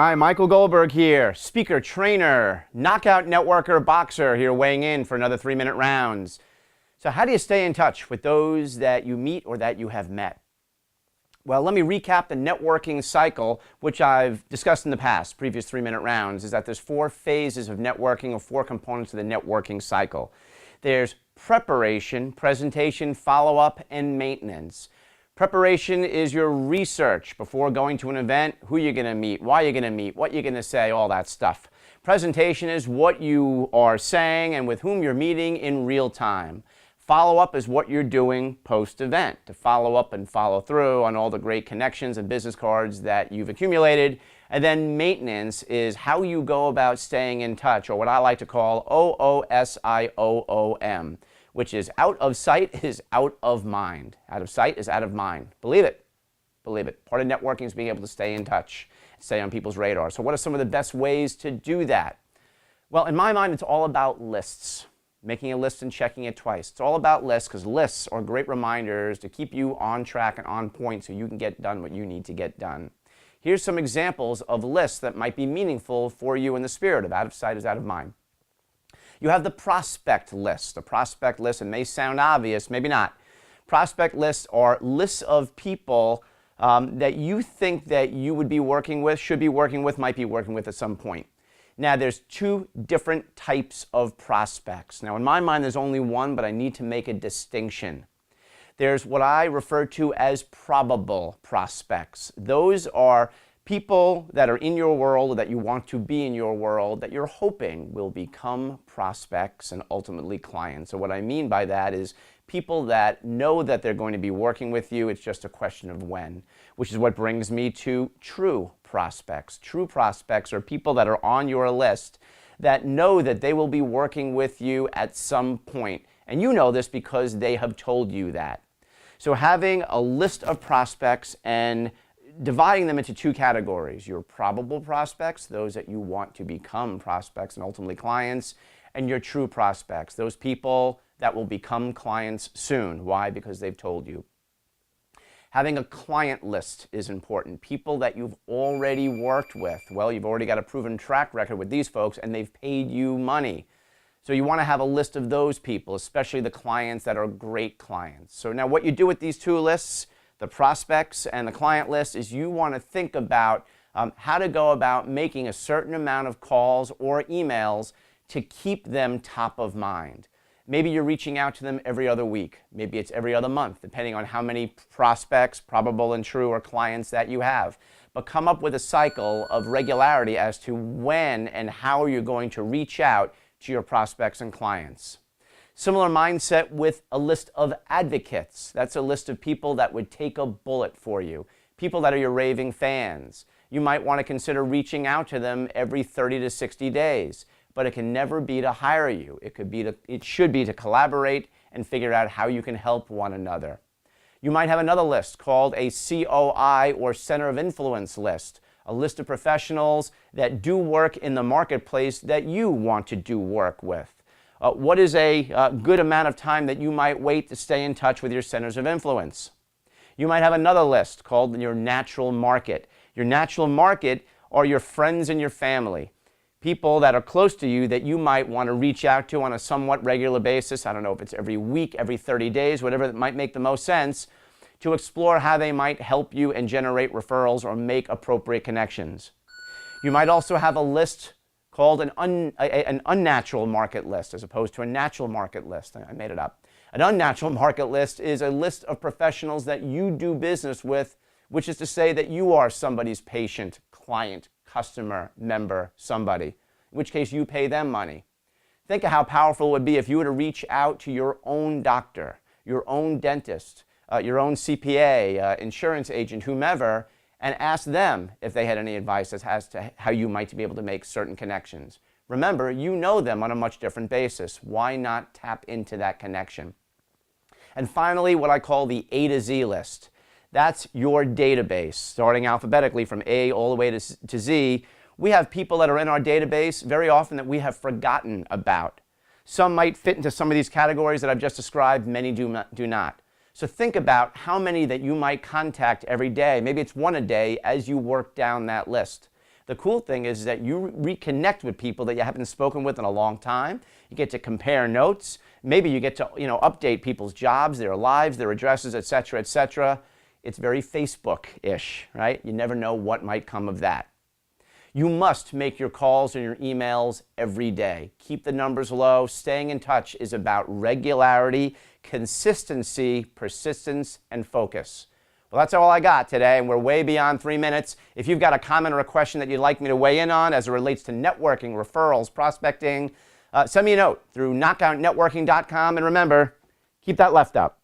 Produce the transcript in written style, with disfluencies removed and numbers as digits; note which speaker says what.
Speaker 1: Hi, Michael Goldberg here, speaker, trainer, knockout networker, boxer, here weighing in for another 3-minute rounds. So how do you stay in touch with those that you meet or that you have met? Well, let me recap the networking cycle, which I've discussed in the past, previous 3-minute rounds, is that there's 4 phases of networking or 4 components of the networking cycle. There's preparation, presentation, follow-up, and maintenance. Preparation is your research before going to an event, who you're going to meet, why you're going to meet, what you're going to say, all that stuff. Presentation is what you are saying and with whom you're meeting in real time. Follow-up is what you're doing post-event, to follow up and follow through on all the great connections and business cards that you've accumulated. And then maintenance is how you go about staying in touch, or what I like to call OOSIOOM. Which is out of sight is out of mind. Out of sight is out of mind. Believe it. Believe it. Part of networking is being able to stay in touch, stay on people's radar. So what are some of the best ways to do that? Well, in my mind, it's all about lists. Making a list and checking it twice. It's all about lists because lists are great reminders to keep you on track and on point so you can get done what you need to get done. Here's some examples of lists that might be meaningful for you in the spirit of out of sight is out of mind. You have the prospect list. The prospect list, it may sound obvious, maybe not. Prospect lists are lists of people that you think that you would be working with, should be working with, might be working with at some point. Now, there's 2 different types of prospects. Now, in my mind, there's only one, but I need to make a distinction. There's what I refer to as probable prospects. Those are people that are in your world, or that you want to be in your world, that you're hoping will become prospects and ultimately clients. So what I mean by that is people that know that they're going to be working with you, it's just a question of when, which is what brings me to true prospects. True prospects are people that are on your list that know that they will be working with you at some point. And you know this because they have told you that. So having a list of prospects and dividing them into 2 categories, your probable prospects, those that you want to become prospects and ultimately clients, and your true prospects, those people that will become clients soon. Why? Because they've told you. Having a client list is important. People that you've already worked with. Well, you've already got a proven track record with these folks and they've paid you money. So you want to have a list of those people, especially the clients that are great clients. So now what you do with these 2 lists, the prospects and the client list, is you want to think about how to go about making a certain amount of calls or emails to keep them top of mind. Maybe you're reaching out to them every other week. Maybe it's every other month, depending on how many prospects, probable and true, or clients that you have. But come up with a cycle of regularity as to when and how you're going to reach out to your prospects and clients. Similar mindset with a list of advocates. That's a list of people that would take a bullet for you, people that are your raving fans. You might want to consider reaching out to them every 30 to 60 days, but it can never be to hire you. It should be to collaborate and figure out how you can help one another. You might have another list called a COI, or Center of Influence list, a list of professionals that do work in the marketplace that you want to do work with. What is a good amount of time that you might wait to stay in touch with your centers of influence? You might have another list called your natural market. Your natural market are your friends and your family, people that are close to you that you might want to reach out to on a somewhat regular basis. I don't know if it's every week, every 30 days, whatever that might make the most sense, to explore how they might help you and generate referrals or make appropriate connections. You might also have a list called an unnatural market list as opposed to a natural market list. I made it up. An unnatural market list is a list of professionals that you do business with, which is to say that you are somebody's patient, client, customer, member, somebody, in which case you pay them money. Think of how powerful it would be if you were to reach out to your own doctor, your own dentist, your own CPA, insurance agent, whomever, and ask them if they had any advice as to how you might be able to make certain connections. Remember, you know them on a much different basis. Why not tap into that connection? And finally, what I call the A to Z list. That's your database, starting alphabetically from A all the way to Z. We have people that are in our database very often that we have forgotten about. Some might fit into some of these categories that I've just described, many do not. So think about how many that you might contact every day. Maybe it's one a day as you work down that list. The cool thing is that you reconnect with people that you haven't spoken with in a long time. You get to compare notes. Maybe you get to, update people's jobs, their lives, their addresses, et cetera, et cetera. It's very Facebook-ish, right? You never know what might come of that. You must make your calls and your emails every day. Keep the numbers low. Staying in touch is about regularity, consistency, persistence, and focus. Well, that's all I got today, and we're way beyond 3 minutes. If you've got a comment or a question that you'd like me to weigh in on as it relates to networking, referrals, prospecting, send me a note through knockoutnetworking.com. And remember, keep that left up.